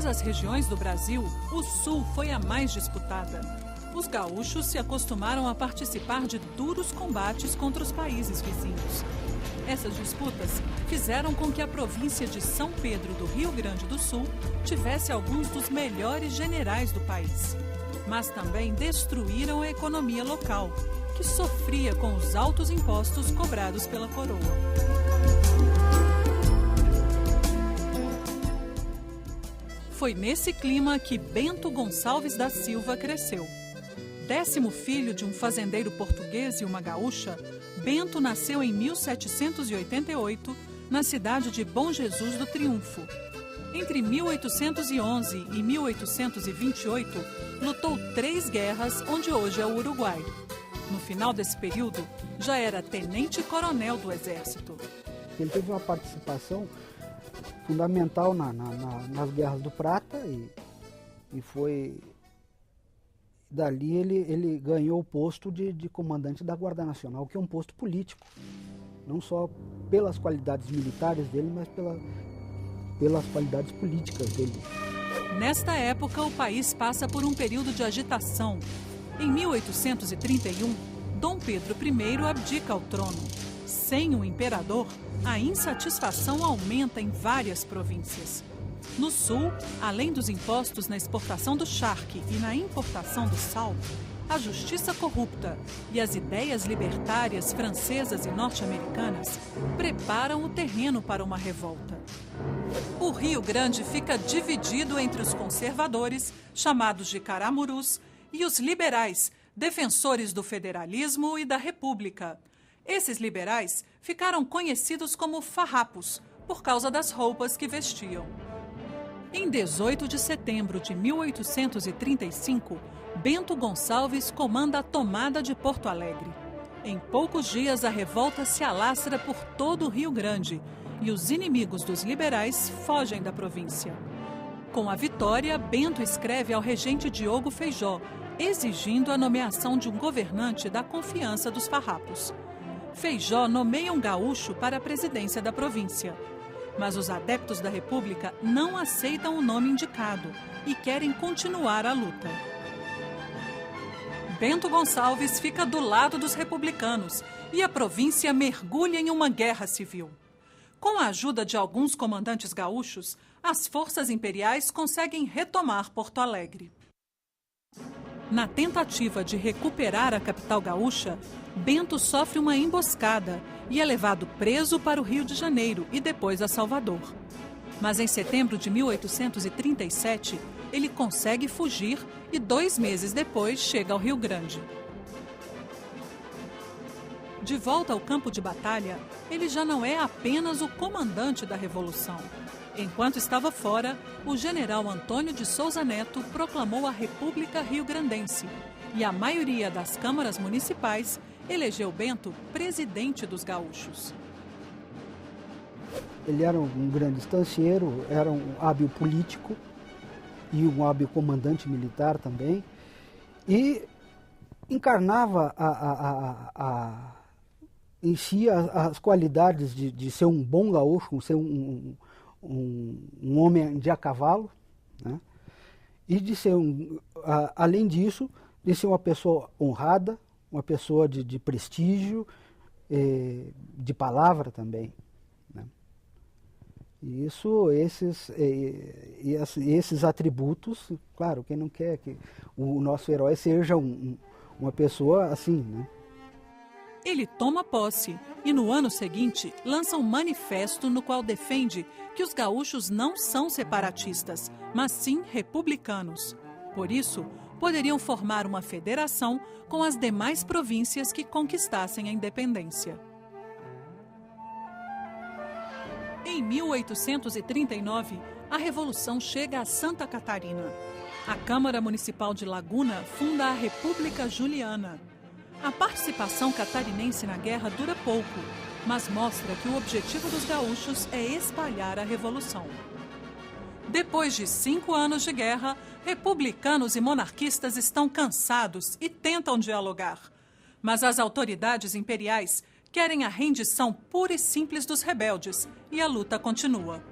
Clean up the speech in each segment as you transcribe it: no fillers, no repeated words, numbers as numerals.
as regiões do Brasil, o Sul foi a mais disputada. Os gaúchos se acostumaram a participar de duros combates contra os países vizinhos. Essas disputas fizeram com que a província de São Pedro do Rio Grande do Sul tivesse alguns dos melhores generais do país. Mas também destruíram a economia local, que sofria com os altos impostos cobrados pela coroa. Foi nesse clima que Bento Gonçalves da Silva cresceu. 10º filho de um fazendeiro português e uma gaúcha, Bento nasceu em 1788, na cidade de Bom Jesus do Triunfo. Entre 1811 e 1828, lutou 3 guerras onde hoje é o Uruguai. No final desse período, já era tenente-coronel do Exército. Ele teve uma participação fundamental nas Guerras do Prata e foi... Dali ele ganhou o posto de comandante da Guarda Nacional, que é um posto político, não só pelas qualidades militares dele, mas pelas qualidades políticas dele. Nesta época, o país passa por um período de agitação. Em 1831, Dom Pedro I abdica ao trono. Sem o imperador, a insatisfação aumenta em várias províncias. No sul, além dos impostos na exportação do charque e na importação do sal, a justiça corrupta e as ideias libertárias francesas e norte-americanas preparam o terreno para uma revolta. O Rio Grande fica dividido entre os conservadores, chamados de caramurus, e os liberais, defensores do federalismo e da república. Esses liberais ficaram conhecidos como farrapos, por causa das roupas que vestiam. Em 18 de setembro de 1835, Bento Gonçalves comanda a tomada de Porto Alegre. Em poucos dias, a revolta se alastra por todo o Rio Grande e os inimigos dos liberais fogem da província. Com a vitória, Bento escreve ao regente Diogo Feijó, exigindo a nomeação de um governante da confiança dos farrapos. Feijó nomeia um gaúcho para a presidência da província. Mas os adeptos da República não aceitam o nome indicado e querem continuar a luta. Bento Gonçalves fica do lado dos republicanos e a província mergulha em uma guerra civil. Com a ajuda de alguns comandantes gaúchos, as forças imperiais conseguem retomar Porto Alegre. Na tentativa de recuperar a capital gaúcha, Bento sofre uma emboscada e é levado preso para o Rio de Janeiro e depois a Salvador. Mas em setembro de 1837, ele consegue fugir e 2 meses depois chega ao Rio Grande. De volta ao campo de batalha, ele já não é apenas o comandante da Revolução. Enquanto estava fora, o general Antônio de Souza Neto proclamou a República Rio-Grandense e a maioria das câmaras municipais elegeu Bento presidente dos gaúchos. Ele era um grande estancieiro, era um hábil político e um hábil comandante militar também, e encarnava em si as qualidades de ser um bom gaúcho, ser um homem de a cavalo, né? E de ser, além disso, de ser uma pessoa honrada, uma pessoa de prestígio, de palavra também, né? E esses atributos, claro, quem não quer que o nosso herói seja uma pessoa assim, né? Ele toma posse e, no ano seguinte, lança um manifesto no qual defende que os gaúchos não são separatistas, mas sim republicanos. Por isso, poderiam formar uma federação com as demais províncias que conquistassem a independência. Em 1839, a Revolução chega a Santa Catarina. A Câmara Municipal de Laguna funda a República Juliana. A participação catarinense na guerra dura pouco, mas mostra que o objetivo dos gaúchos é espalhar a revolução. Depois de 5 anos de guerra, republicanos e monarquistas estão cansados e tentam dialogar. Mas as autoridades imperiais querem a rendição pura e simples dos rebeldes e a luta continua.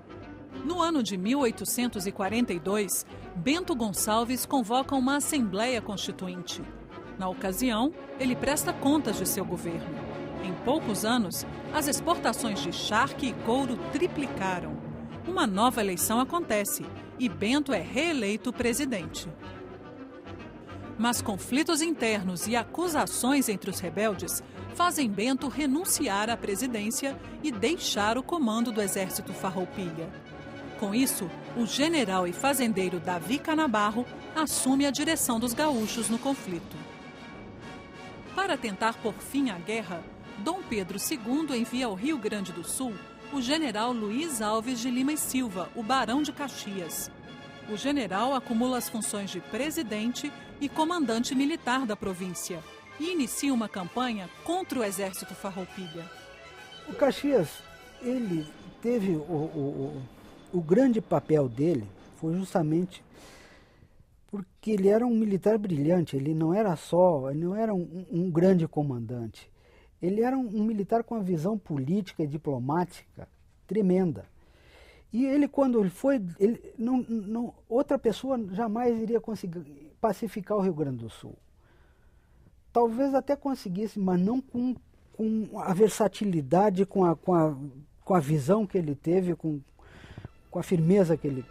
No ano de 1842, Bento Gonçalves convoca uma Assembleia Constituinte. Na ocasião, ele presta contas de seu governo. Em poucos anos, as exportações de charque e couro triplicaram. Uma nova eleição acontece e Bento é reeleito presidente. Mas conflitos internos e acusações entre os rebeldes fazem Bento renunciar à presidência e deixar o comando do exército Farroupilha. Com isso, o general e fazendeiro Davi Canabarro assume a direção dos gaúchos no conflito. Para tentar pôr fim à guerra, Dom Pedro II envia ao Rio Grande do Sul o general Luiz Alves de Lima e Silva, o Barão de Caxias. O general acumula as funções de presidente e comandante militar da província e inicia uma campanha contra o exército Farroupilha. O Caxias, ele teve o grande papel dele foi justamente porque ele era um militar brilhante, ele não era um grande comandante. Ele era um militar com uma visão política e diplomática tremenda. E ele, quando ele foi, outra pessoa jamais iria conseguir pacificar o Rio Grande do Sul. Talvez até conseguisse, mas não com a versatilidade, com a visão que ele teve, com a firmeza que ele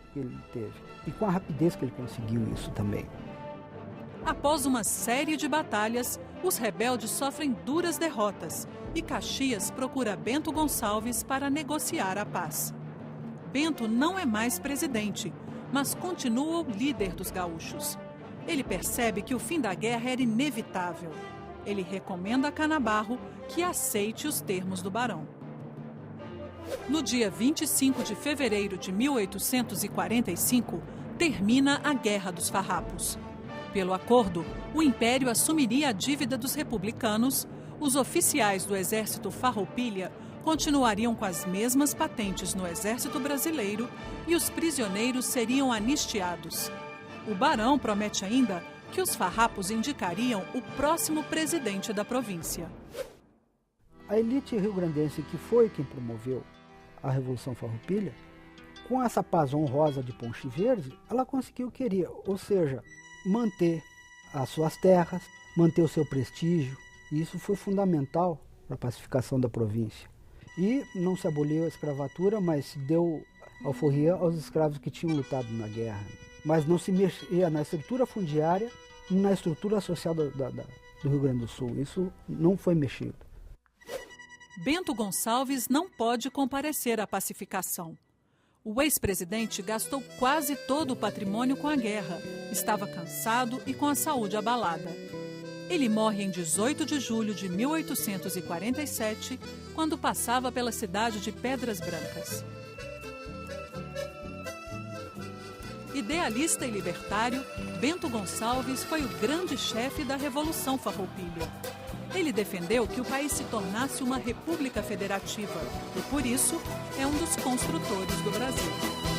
teve e com a rapidez que ele conseguiu isso também. Após uma série de batalhas, os rebeldes sofrem duras derrotas e Caxias procura Bento Gonçalves para negociar a paz. Bento não é mais presidente, mas continua o líder dos gaúchos. Ele percebe que o fim da guerra era inevitável. Ele recomenda a Canabarro que aceite os termos do barão. No dia 25 de fevereiro de 1845, termina a Guerra dos Farrapos. Pelo acordo, o Império assumiria a dívida dos republicanos, os oficiais do exército Farroupilha continuariam com as mesmas patentes no exército brasileiro e os prisioneiros seriam anistiados. O barão promete ainda que os farrapos indicariam o próximo presidente da província. A elite rio-grandense, que foi quem promoveu a Revolução Farroupilha, com essa paz honrosa de Ponche Verde, ela conseguiu o que queria, ou seja, manter as suas terras, manter o seu prestígio, e isso foi fundamental para a pacificação da província. E não se aboliu a escravatura, mas se deu alforria aos escravos que tinham lutado na guerra. Mas não se mexia na estrutura fundiária e na estrutura social do Rio Grande do Sul. Isso não foi mexido. Bento Gonçalves não pode comparecer à pacificação. O ex-presidente gastou quase todo o patrimônio com a guerra, estava cansado e com a saúde abalada. Ele morre em 18 de julho de 1847, quando passava pela cidade de Pedras Brancas. Idealista e libertário, Bento Gonçalves foi o grande chefe da Revolução Farroupilha. Ele defendeu que o país se tornasse uma república federativa e, por isso, é um dos construtores do Brasil.